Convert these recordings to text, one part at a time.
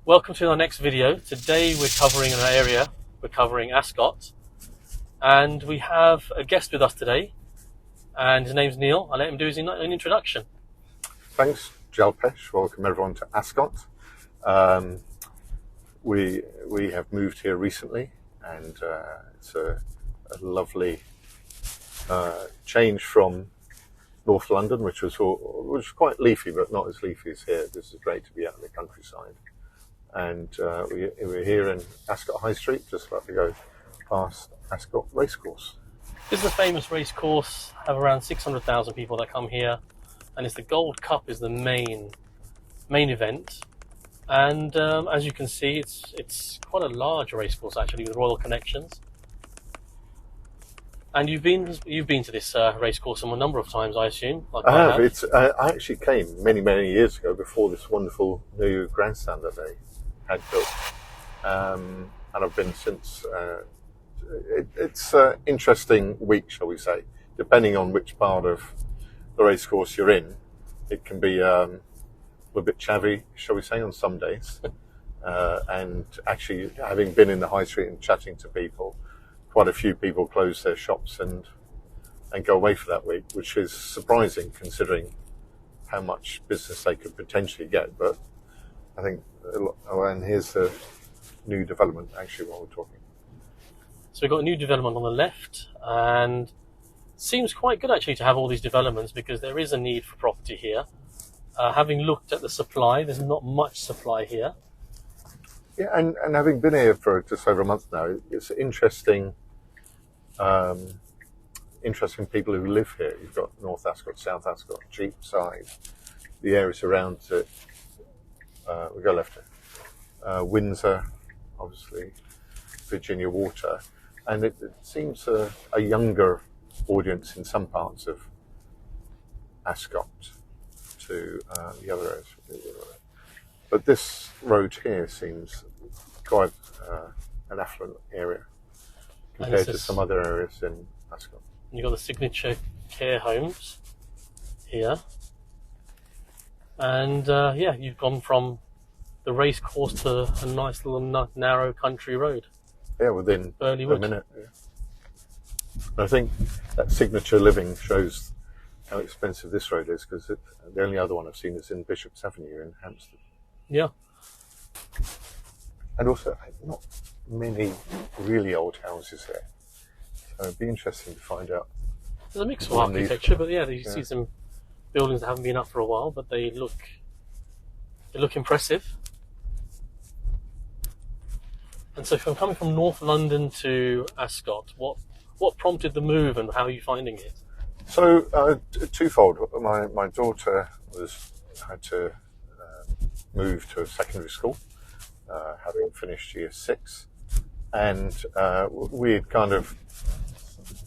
Welcome to our next video. Today we're covering Ascot, and we have a guest with us today, and his name's Neil. I'll let him do his own introduction. Thanks, Jalpesh. Welcome everyone to Ascot. We have moved here recently, and it's a lovely change from North London, which was quite leafy, but not as leafy as here. This is great to be out in the countryside. And we're here in Ascot High Street, just about to go past Ascot Race Course. This is a famous race course, have around 600,000 people that come here, and it's the Gold Cup is the main event. And as you can see, it's quite a large race course actually, with royal connections. And you've been to this race course a number of times, I assume. Like I have. I actually came many years ago, before this wonderful new grandstand that they had built, and I've been since. It's an interesting week, shall we say, depending on which part of the race course you're in. It can be a bit chavvy, shall we say, on some days. And actually, having been in the high street and chatting to people, quite a few people close their shops and go away for that week, which is surprising considering how much business they could potentially get. But I think, and here's the new development actually while we're talking. So we've got a new development on the left, and it seems quite good actually to have all these developments, because there is a need for property here. Having looked at the supply, there's not much supply here. Yeah, and having been here for just over a month now, it's interesting people who live here. You've got North Ascot, South Ascot, Cheapside, the areas around it. We go left here. Windsor, obviously, Virginia Waters, and it seems a younger audience in some parts of Ascot to the other areas. But this road here seems quite an affluent area compared to some other areas in Ascot. You've got the signature care homes here. And you've gone from the race course to a nice little narrow country road. Yeah, within a minute. Yeah. I think that signature living shows how expensive this road is, because the only other one I've seen is in Bishop's Avenue in Hampstead. Yeah. And also, not many really old houses here. So it'd be interesting to find out. There's a mix of architecture, but you see some buildings that haven't been up for a while, but they look impressive. And so, from coming from North London to Ascot, what prompted the move, and how are you finding it? So, twofold. My daughter had to move to a secondary school, having finished year 6, and we had kind of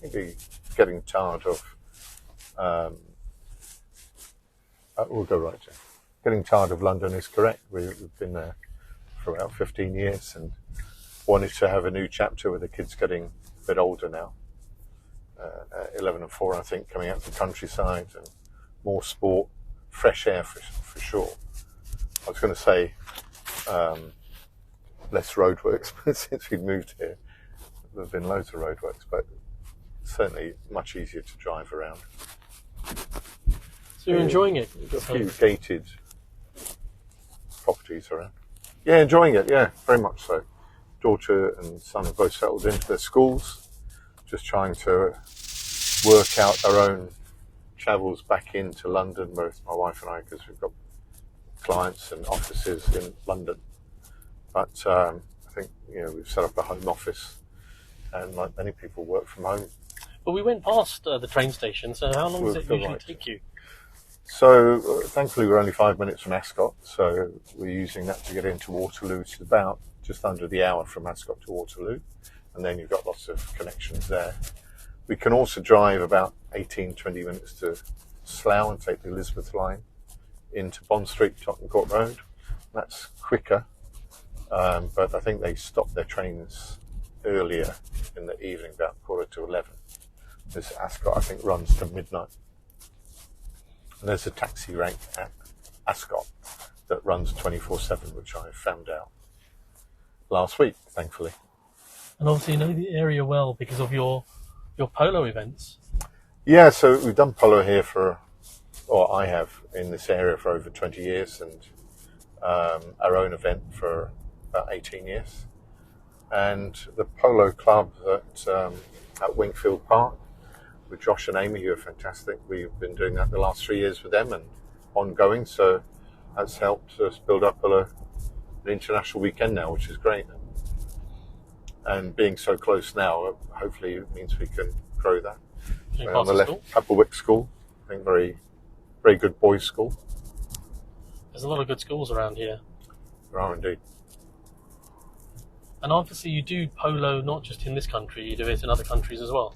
maybe getting tired of. We'll go right, Jeff. Getting tired of London is correct. We've been there for about 15 years and wanted to have a new chapter with the kids getting a bit older now. 11 and 4, I think, coming out to the countryside and more sport, fresh air for sure. I was going to say less roadworks, but since we've moved here, there have been loads of roadworks, but certainly much easier to drive around. So you're enjoying it? We've got a few gated properties around. Yeah, enjoying it, yeah, very much so. Daughter and son have both settled into their schools, just trying to work out our own travels back into London, both my wife and I, because we've got clients and offices in London. But I think we've set up a home office, and like many people, work from home. But we went past the train station, so how long does it usually take you? So thankfully we're only 5 minutes from Ascot, so we're using that to get into Waterloo. It's about just under the hour from Ascot to Waterloo, and then you've got lots of connections there. We can also drive about 18-20 minutes to Slough and take the Elizabeth line into Bond Street, Tottenham Court Road. That's quicker, but I think they stop their trains earlier in the evening, about 11:15. This Ascot, I think, runs to midnight. And there's a taxi rank at Ascot, that runs 24/7, which I found out last week, thankfully. And obviously you know the area well because of your polo events. Yeah, so we've done polo here I have in this area for over 20 years, and our own event for about 18 years. And the polo club at Winkfield Park with Josh and Amy, who are fantastic. We've been doing that the last 3 years with them and ongoing, so that's helped us build up an international weekend now, which is great. And being so close now, hopefully it means we can grow that. On the left, Applewick School, I think very, very good boys' school. There's a lot of good schools around here. There are indeed. And obviously you do polo not just in this country, you do it in other countries as well.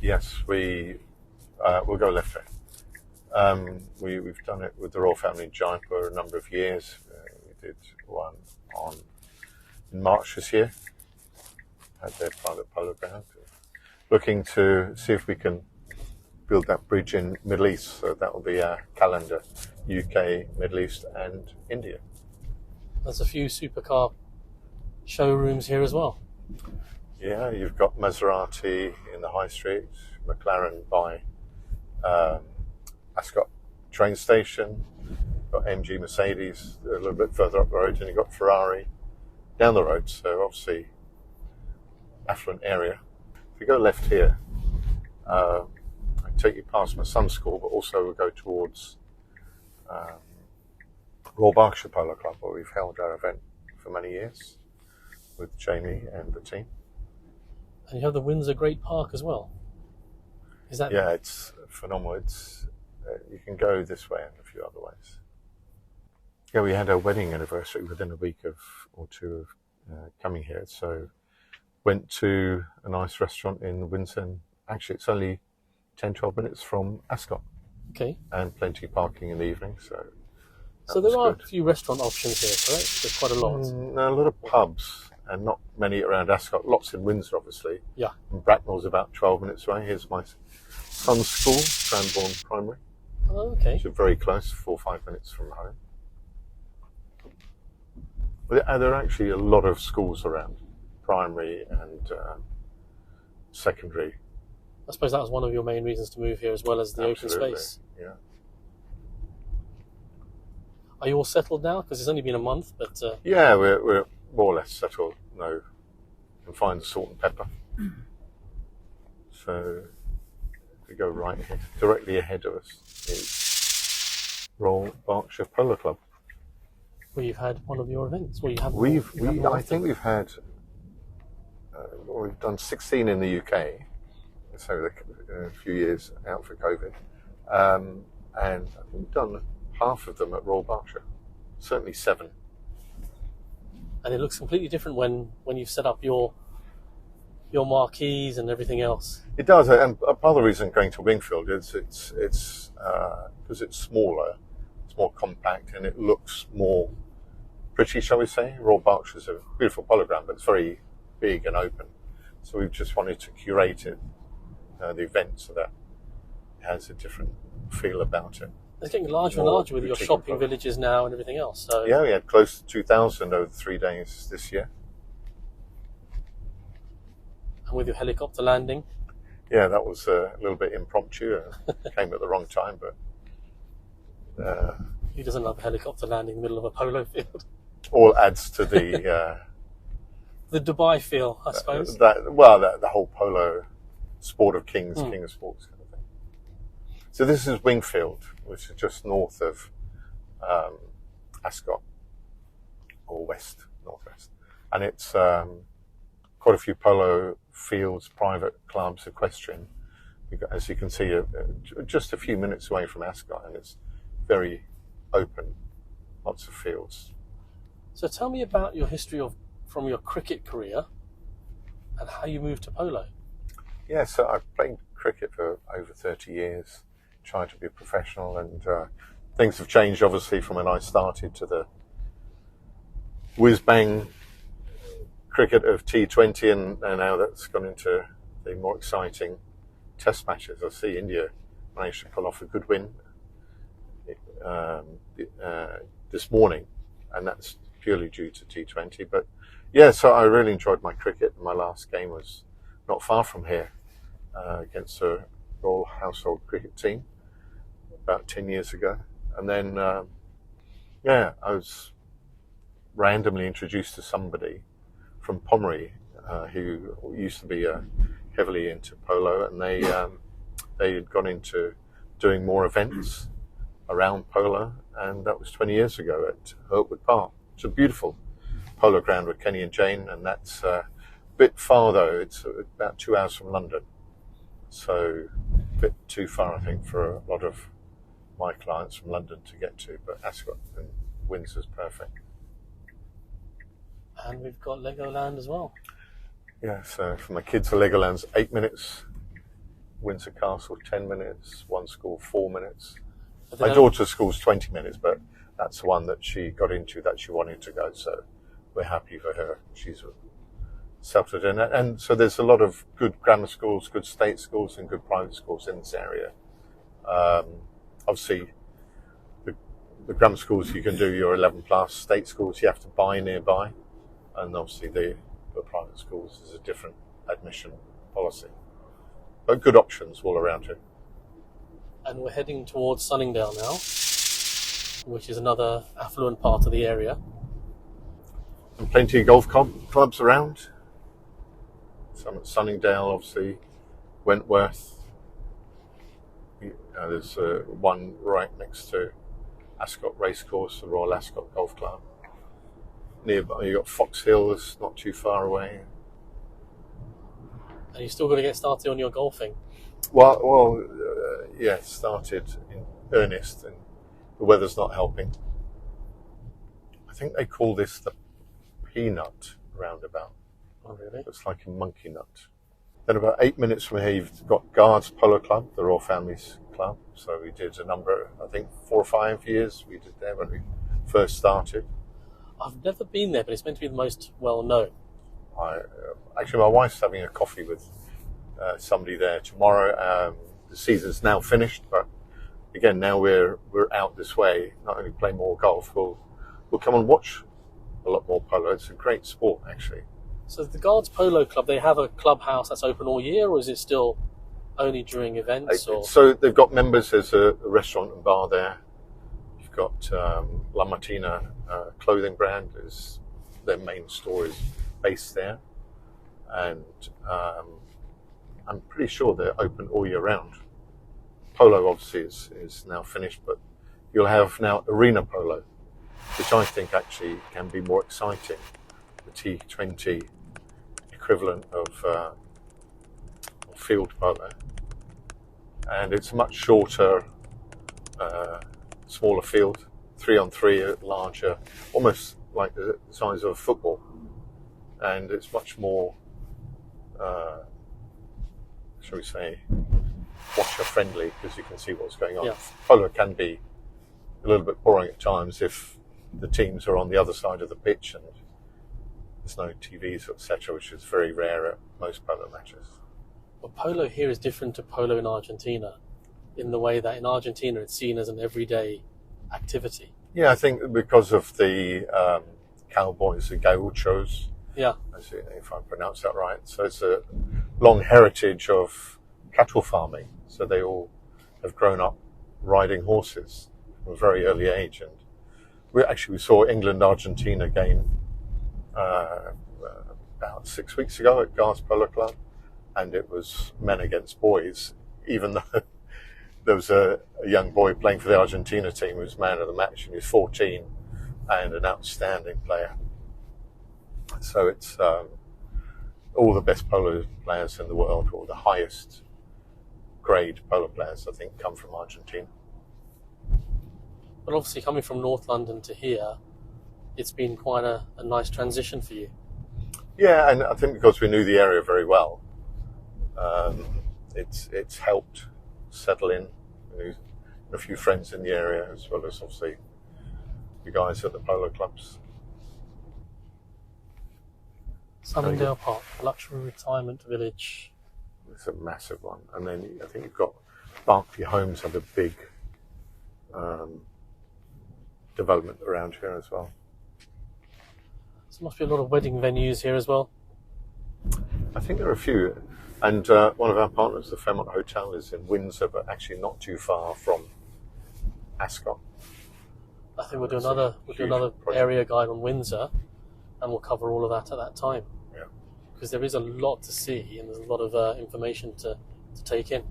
Yes, we'll go left there. We've done it with the Royal Family in Jaipur a number of years. We did one in March this year at their private polo ground. Looking to see if we can build that bridge in Middle East. So that will be our calendar, UK, Middle East and India. There's a few supercar showrooms here as well. Yeah, you've got Maserati in the High Street, McLaren by Ascot train station, got MG Mercedes a little bit further up the road, and you've got Ferrari down the road, so obviously affluent area. If you go left here, I take you past my son's school, but also we'll go towards Royal Berkshire Polo Club, where we've held our event for many years with Jamie and the team. And you have the Windsor Great Park as well. Is that? Yeah, it's phenomenal. It's you can go this way and a few other ways. Yeah, we had our wedding anniversary within a week or two of coming here. So went to a nice restaurant in Windsor. And actually, it's only 10-12 minutes from Ascot. Okay. And plenty of parking in the evening. So there are a few restaurant options here, correct? There's quite a lot. A lot of pubs. And not many around Ascot. Lots in Windsor, obviously. Yeah. And Bracknell's about 12 minutes away. Here's my son's school, Cranbourne Primary. Oh, okay. So very close, 4 or 5 minutes from home. But there are actually a lot of schools around, primary and secondary. I suppose that was one of your main reasons to move here, as well as the Absolutely. open space. Yeah. Are you all settled now? Because it's only been a month, but... Yeah, we're more or less settled. No, can find the salt and pepper. So, if we go right here, directly ahead of us is Royal Berkshire Polo Club. Where you've had one of your events. Well, I think we've had. We've done 16 in the UK, so a few years out for COVID, and I think we've done half of them at Royal Berkshire. Certainly 7. And it looks completely different when you've set up your marquees and everything else. It does, and part of the reason going to Winkfield is it's because it's smaller, it's more compact, and it looks more pretty, shall we say. Royal Berkshire's a beautiful polo ground, but it's very big and open. So we've just wanted to curate it, the event, so that it has a different feel about it. It's getting larger and larger with your shopping villages now and everything else. So yeah, we had close to 2,000 over 3 days this year. And with your helicopter landing? Yeah, that was a little bit impromptu. Came at the wrong time, but... Who doesn't love a helicopter landing in the middle of a polo field? All adds to the... the Dubai feel, I suppose. The whole polo sport of kings, king of sports kind of thing. So this is Winkfield, which is just north of Ascot, or northwest. And it's quite a few polo fields, private clubs, equestrian. As you can see, just a few minutes away from Ascot, and it's very open, lots of fields. So tell me about your history from your cricket career and how you moved to polo. Yeah, so I've played cricket for over 30 years, tried to be a professional, and things have changed obviously from when I started to the whiz-bang cricket of T20, and now that's gone into the more exciting test matches. I see India managed to pull off a good win. this morning, and that's purely due to T20. But yeah, so I really enjoyed my cricket. My last game was not far from here against a Royal Household cricket team about 10 years ago. And then, yeah, I was randomly introduced to somebody from Pomeroy who used to be heavily into polo, and they had gone into doing more events around polo, and that was 20 years ago at Oakwood Park. It's a beautiful polo ground with Kenny and Jane, and that's a bit far though. It's about 2 hours from London, so a bit too far I think for a lot of my clients from London to get to, but Ascot and Windsor's perfect. And we've got Legoland as well. Yeah, so for my kids, the Legoland's 8 minutes, Windsor Castle 10 minutes, one school 4 minutes. My daughter's school's 20 minutes, but that's the one that she got into that she wanted to go, so we're happy for her. She's settled in it. And so there's a lot of good grammar schools, good state schools and good private schools in this area. Obviously, the grammar schools you can do your 11 plus, state schools you have to buy nearby, and obviously the private schools is a different admission policy. But good options all around here. And we're heading towards Sunningdale now, which is another affluent part of the area. And plenty of golf clubs around. Some at Sunningdale, obviously, Wentworth. There's one right next to Ascot Race Course, the Royal Ascot Golf Club. Nearby, you've got Fox Hills, not too far away. And you're still going to get started on your golfing? Well, yeah, started in earnest, and the weather's not helping. I think they call this the peanut roundabout. Oh, really? It's like a monkey nut. Then about 8 minutes from here, you've got Guards Polo Club, the Royal Family's club. So we did a number, I think 4 or 5 years we did there when we first started. I've never been there, but it's meant to be the most well-known. Actually, my wife's having a coffee with somebody there tomorrow. The season's now finished, but again, now we're out this way. Not only play more golf, we'll come and watch a lot more polo. It's a great sport, actually. So the Guards Polo Club, they have a clubhouse that's open all year, or is it still only during events? Or? So they've got members. There's a restaurant and bar there. You've got La Martina clothing brand. Is their main store is based there, and I'm pretty sure they're open all year round. Polo obviously is now finished, but you'll have now arena polo, which I think actually can be more exciting. The T20 equivalent of field polo, and it's a much shorter, smaller field, 3-on-3, larger, almost like the size of a football, and it's much more, shall we say, watcher friendly, because you can see what's going on. Yeah. Polo can be a little bit boring at times if the teams are on the other side of the pitch and there's no TVs, etc., which is very rare at most polo matches. Well, polo here is different to polo in Argentina, in the way that in Argentina it's seen as an everyday activity. Yeah, I think because of the cowboys, the gauchos, Yeah. if I pronounce that right. So it's a long heritage of cattle farming. So they all have grown up riding horses from a very early age. And we saw England-Argentina game about 6 weeks ago at Guards Polo Club, and it was men against boys, even though there was a young boy playing for the Argentina team who was man of the match, and he was 14 and an outstanding player. So it's all the best polo players in the world, or the highest grade polo players, I think, come from Argentina. But obviously coming from North London to here, it's been quite a nice transition for you. Yeah, and I think because we knew the area very well, it's helped settle in. We knew a few friends in the area, as well as obviously the guys at the polo clubs. Sunningdale Park, luxury retirement village. It's a massive one. And then I think you've got Berkeley Homes have a big development around here as well. There must be a lot of wedding venues here as well. I think there are a few. And one of our partners, the Fairmont Hotel, is in Windsor, but actually not too far from Ascot. I think we'll do another area guide on Windsor, and we'll cover all of that at that time. Yeah. Because there is a lot to see, and there's a lot of information to take in.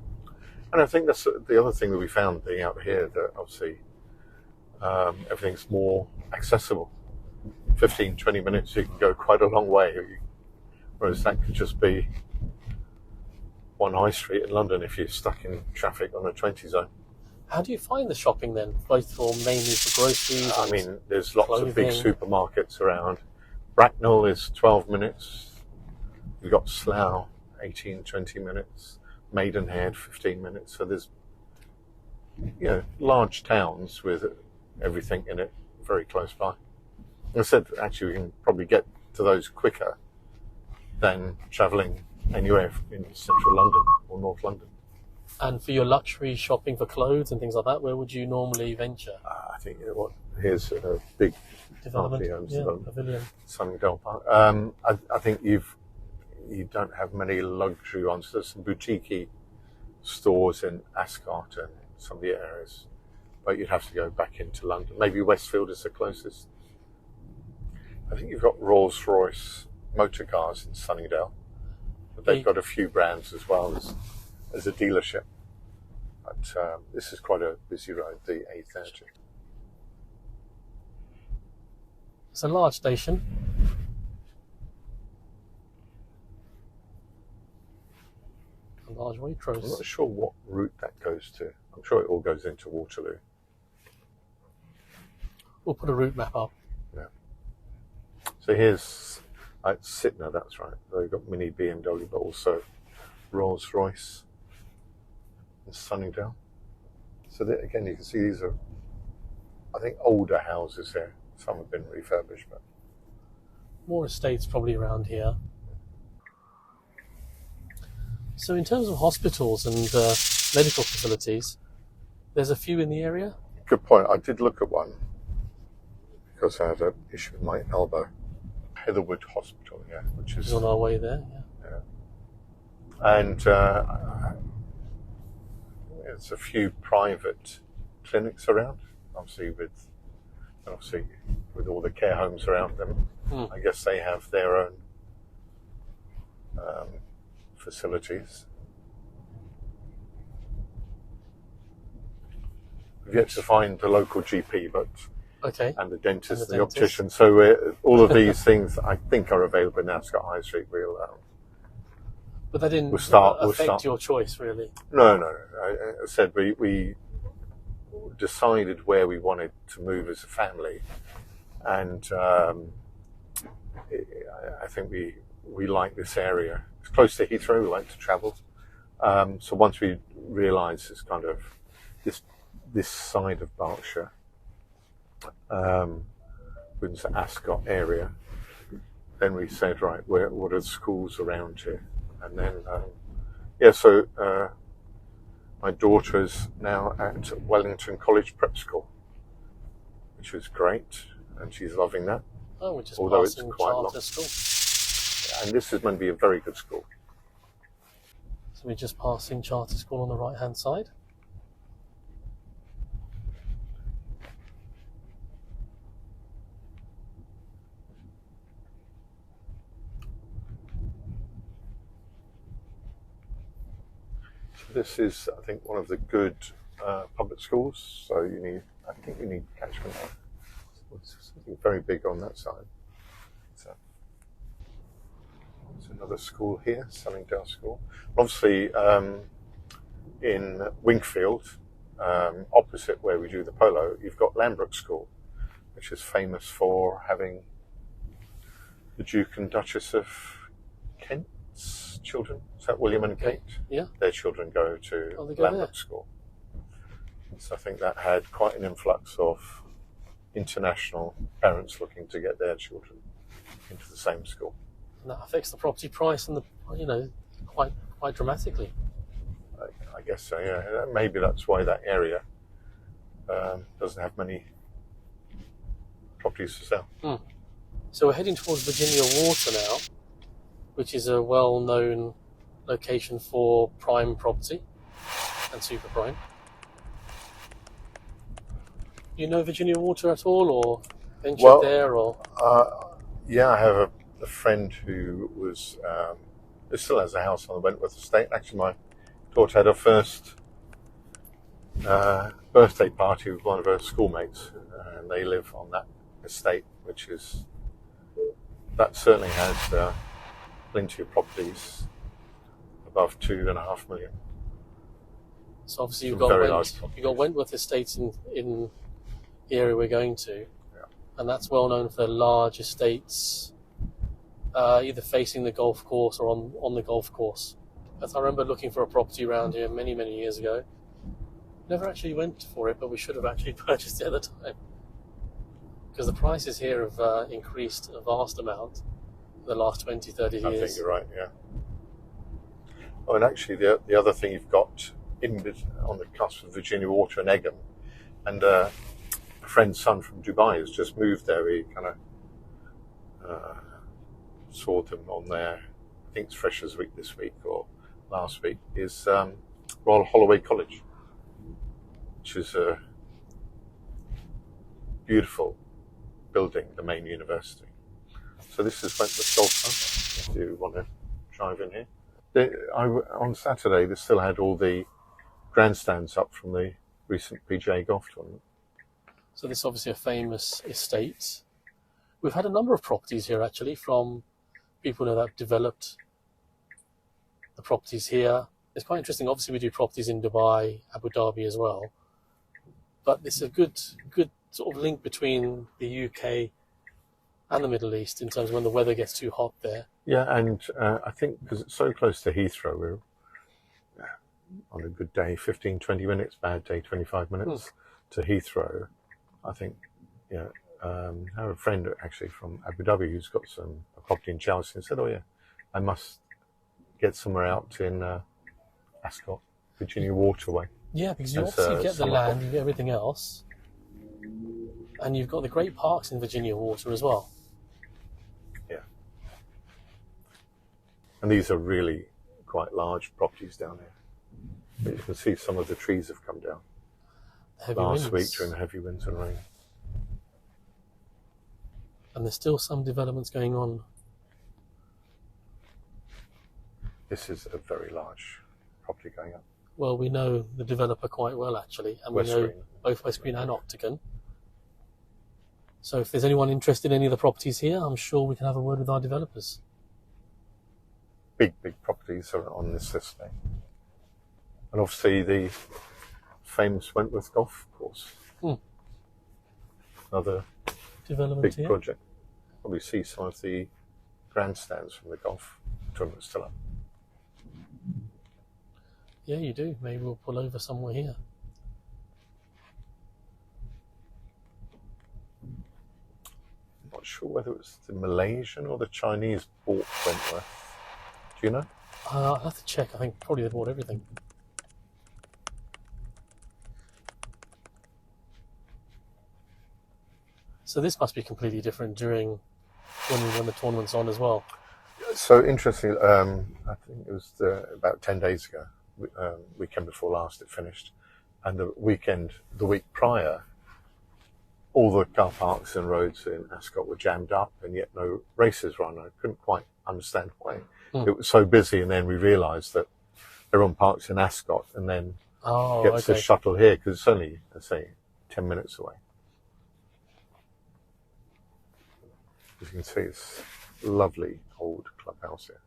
And I think that's the other thing that we found being out here, that obviously everything's more accessible. 15, 20 minutes, you can go quite a long way. Whereas that could just be one high street in London if you're stuck in traffic on a 20 zone. How do you find the shopping then? Both mainly for groceries? I mean, there's lots clothing. of big supermarkets around. Bracknell is 12 minutes. You've got Slough, 18, 20 minutes. Maidenhead, 15 minutes. So there's, large towns with everything in it very close by. I said, actually, we can probably get to those quicker than travelling anywhere in central London or North London. And for your luxury shopping for clothes and things like that, where would you normally venture? I think here's a big development, pavilion. Sunningdale Park. I think you don't have many luxury ones. There's some boutique stores in Ascot and some of the areas, but you'd have to go back into London. Maybe Westfield is the closest. I think you've got Rolls-Royce motor cars in Sunningdale, but they've got a few brands as well as a dealership. But this is quite a busy road, the A30. It's a large station. A large Waitrose. I'm not sure what route that goes to. I'm sure it all goes into Waterloo. We'll put a route map up. Yeah. So here's Sytner, that's right. So you've got Mini BMW, but also Rolls-Royce and Sunningdale. So again, you can see these are, I think, older houses here. Some have been refurbished, but more estates probably around here. So in terms of hospitals and medical facilities, there's a few in the area? Good point. I did look at one because I had an issue with my elbow. Heatherwood Hospital, which is on our way there. Yeah. And there's a few private clinics around, obviously with all the care homes around them. I guess they have their own facilities. We've yet to find the local GP, but and the dentist and the optician. So all of these things, I think, are available in Ascot High Street. But that didn't affect your choice, really? No. I said we decided where we wanted to move as a family, and I think we like this area. It's close to Heathrow. We like to travel. So once we realised it's kind of this side of Berkshire, within the Ascot area, then we said, right, what are the schools around here? And then, so my daughter is now at Wellington College Prep School, which is great, and she's loving that. Oh, we're just although it's passing quite long. School. And this is going to be a very good school. So we're just passing Charter School on the right-hand side. This is, I think, one of the good public schools. So I think you need catchment. Something very big on that side. So there's another school here, Sunningdale School. Obviously, in Winkfield, opposite where we do the polo, you've got Lambrook School, which is famous for having the Duke and Duchess of Kent's children. Is that William and Kate? Yeah. Their children go to Lambrook School. So I think that had quite an influx of international parents looking to get their children into the same school. And that affects the property price and quite dramatically. I guess so. Yeah. Maybe that's why that area doesn't have many properties to sell. So we're heading towards Virginia Water now, which is a well-known location for prime property and super prime. You know Virginia Water at all, or ventured there, or? Yeah, I have a friend who was who still has a house on the Wentworth estate. Actually, my daughter had her first birthday party with one of her schoolmates, and they live on that estate, that certainly has plenty of properties above 2.5 million. So obviously you've got Wentworth estates in the area we're going to, and that's well known for large estates, either facing the golf course or on the golf course. As I remember looking for a property around here many years ago. Never actually went for it, but we should have actually purchased it at the time, because the prices here have increased a vast amount in the last 20-30 years. I think you're right, yeah. Oh, and actually the other thing you've got on the cusp of Virginia Water and Egham, and a friend's son from Dubai has just moved there. He kind of saw them on there, I think it's Freshers Week this week or last week, is Royal Holloway College, which is a beautiful building, the main university. So this is Wentworth Golf Club, if you want to drive in here. On Saturday, they still had all the grandstands up from the recent PGA golf tournament. So this is obviously a famous estate. We've had a number of properties here, actually, from people that have developed the properties here. It's quite interesting. Obviously, we do properties in Dubai, Abu Dhabi as well. But it's a good sort of link between the UK and the Middle East in terms of when the weather gets too hot there. Yeah, and I think because it's so close to Heathrow, we're on a good day, 15-20 minutes, bad day, 25 minutes to Heathrow. I think, I have a friend actually from Abu Dhabi who's got a property in Chelsea, and said, oh yeah, I must get somewhere out in Ascot, Virginia Waterway. Yeah, because you obviously get the land, you get everything else, and you've got the great parks in Virginia Water as well. Yeah. And these are really quite large properties down here. But you can see some of the trees have come down last week during the heavy winds and rain. And there's still some developments going on. This is a very large property going up. Well, we know the developer quite well, actually, and we know both West Green and Octagon. So if there's anyone interested in any of the properties here, I'm sure we can have a word with our developers. Big properties are on this list now. And obviously the famous Wentworth golf course. Another development big project. Probably see some of the grandstands from the golf tournament still up. Yeah, you do. Maybe we'll pull over somewhere here. I'm not sure whether it was the Malaysian or the Chinese bought Wentworth. Do you know? I'll have to check. I think probably they bought everything. So this must be completely different during when the tournament's on as well. So interesting. I think it was about 10 days ago, weekend before last, it finished, and the week prior, all the car parks and roads in Ascot were jammed up, and yet no races run. I couldn't quite understand why. It was so busy, and then we realised that everyone parks in Ascot and then gets a shuttle here because it's only, let's say, 10 minutes away. As you can see, it's a lovely old clubhouse here.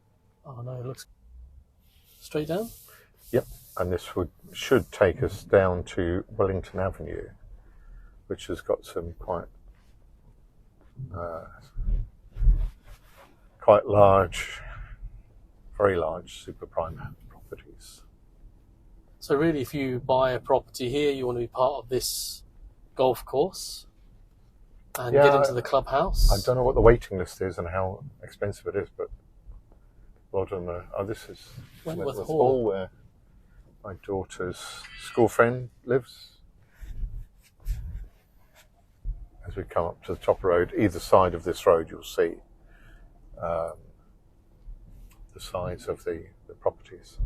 Oh no, it looks straight down? Yep, and this should take us down to Wellington Avenue, which has got some quite large, very large super prime properties. So really, if you buy a property here, you want to be part of this golf course and get into the clubhouse. I don't know what the waiting list is and how expensive it is, but well done. This is Wentworth Hall, where my daughter's school friend lives. as we come up to the top road, either side of this road, you'll see the size of the properties.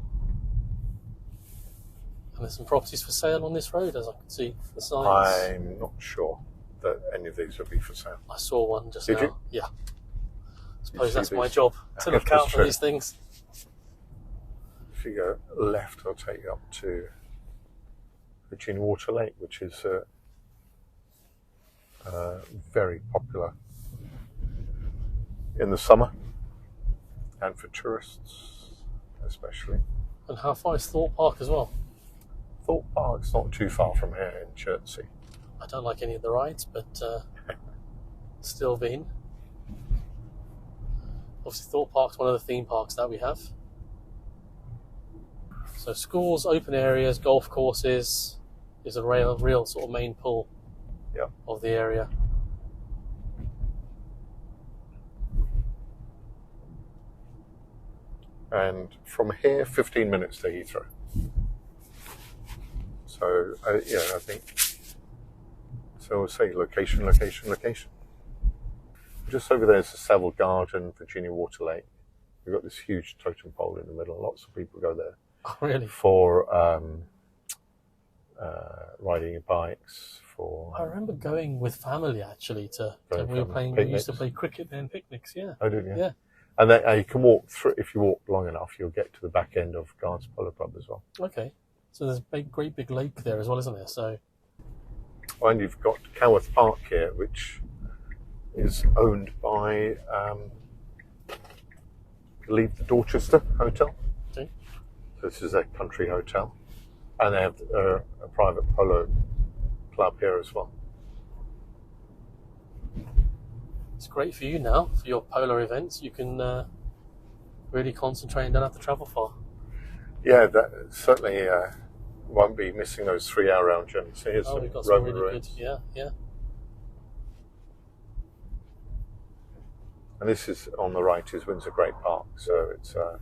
And there's some properties for sale on this road, as I can see the signs. I'm not sure that any of these would be for sale. I saw one just Did now. you? Yeah. I suppose that's these? my job, to look out for these things. If you go left, I'll take you up to Virgina Water Lake, which is very popular in the summer and for tourists especially. And how far is Thorpe Park as well? Thorpe Park's not too far from here in Chertsey. I don't like any of the rides, but still been. Obviously Thorpe Park's one of the theme parks that we have. So schools, open areas, golf courses is a real sort of main pull of the area. And from here, 15 minutes to Heathrow. So, I think, so we'll say location, location, location. Just over there is the Savile Garden, Virginia Water Lake. We've got this huge totem pole in the middle. Lots of people go there. Oh, really? For riding your bikes. I remember going with family actually we used to play cricket then, picnics, yeah. Oh, did you? Yeah. And then you can walk through, if you walk long enough, you'll get to the back end of Guards Polo Club as well. Okay. So there's a great big lake there as well, isn't there? So. And you've got Kenilworth Park here, which is owned by, I believe, the Dorchester Hotel. Okay. So this is a country hotel. And they have a private polo club here as well. It's great for you now, for your polo events. You can really concentrate and don't have to travel far. Yeah, that certainly won't be missing those 3-hour round journeys. So here's we've got Roman some really ruins. good, yeah. And this is on the right is Windsor Great Park, so it's you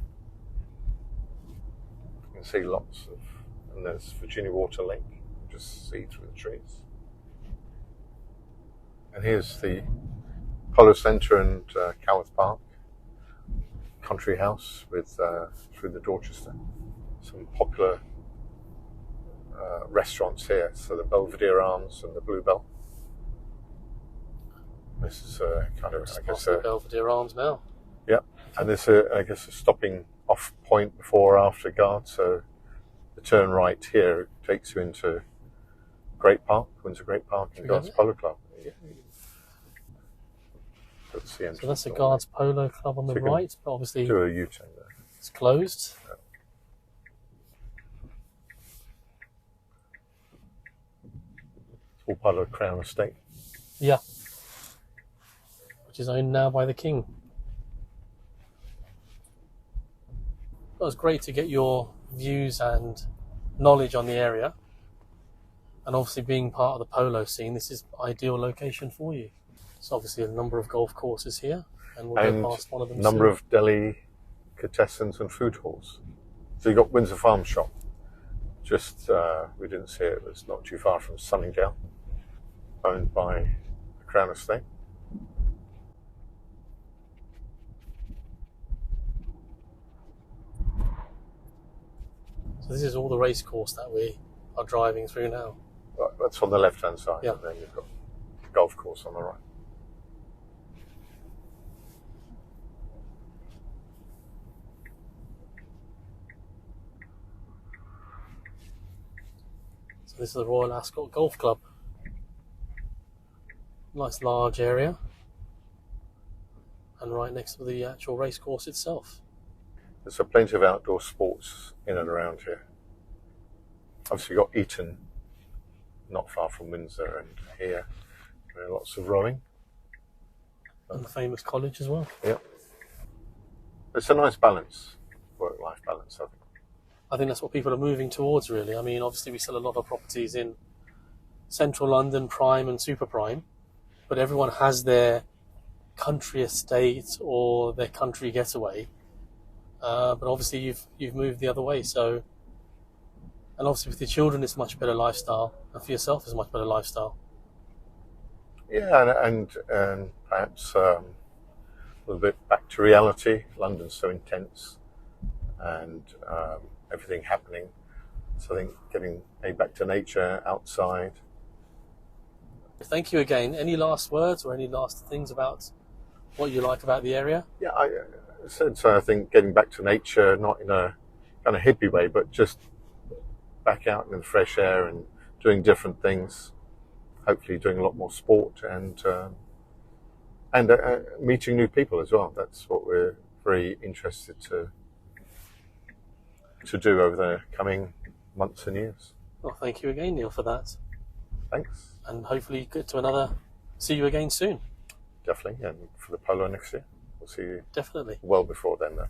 can see lots of, and there's Virginia Water Lake, just see through the trees. And here's the Polo Centre and Kenilworth Park, country house with through the Dorchester. Some popular restaurants here, so the Belvedere Arms and the Bluebell. This is kind of, Just I guess, the Belvedere Arms now. Yeah, and this is, I guess, a stopping off point before or after Guard. So the turn right here takes you into Great Park, Windsor Great Park, and Guards Polo Club. Yeah. That's the entrance. So that's the Guards Polo Club on the right, but obviously do a U-turn there. It's closed. Yeah. It's all part of the Crown Estate. Yeah. Which is owned now by the King. It was great to get your views and knowledge on the area. And obviously being part of the polo scene, this is ideal location for you. So obviously a number of golf courses here, and we'll go past one of them number soon. of delicatessens and food halls. So you've got Windsor Farm Shop. Just, we didn't see it, but it's not too far from Sunningdale, owned by the Crown Estate. So this is all the race course that we are driving through now. Right, that's on the left-hand side, Yeah. and then you've got the golf course on the right. So this is the Royal Ascot Golf Club. Nice large area. And right next to the actual race course itself. There's plenty of outdoor sports in and around here. Obviously, you've got Eton, not far from Windsor, and here there are lots of rowing. And the famous college as well. Yeah. It's a nice balance, work-life balance, I think. I think that's what people are moving towards, really. I mean, obviously we sell a lot of properties in central London, prime and super prime, but everyone has their country estate or their country getaway. But obviously you've moved the other way, so, and obviously with your children it's a much better lifestyle, and for yourself it's a much better lifestyle. Yeah, and perhaps a little bit back to reality. London's so intense, and everything happening. So I think getting back to nature, outside. Thank you again. Any last words or any last things about what you like about the area? Yeah, I said so. I think getting back to nature, not in a kind of hippie way, but just back out in the fresh air and doing different things. Hopefully, doing a lot more sport and meeting new people as well. That's what we're very interested to do over the coming months and years. Well, thank you again, Neil, for that. Thanks. And hopefully get to see you again soon. Definitely, and for the polo next year. We'll see you Definitely. well before then, though.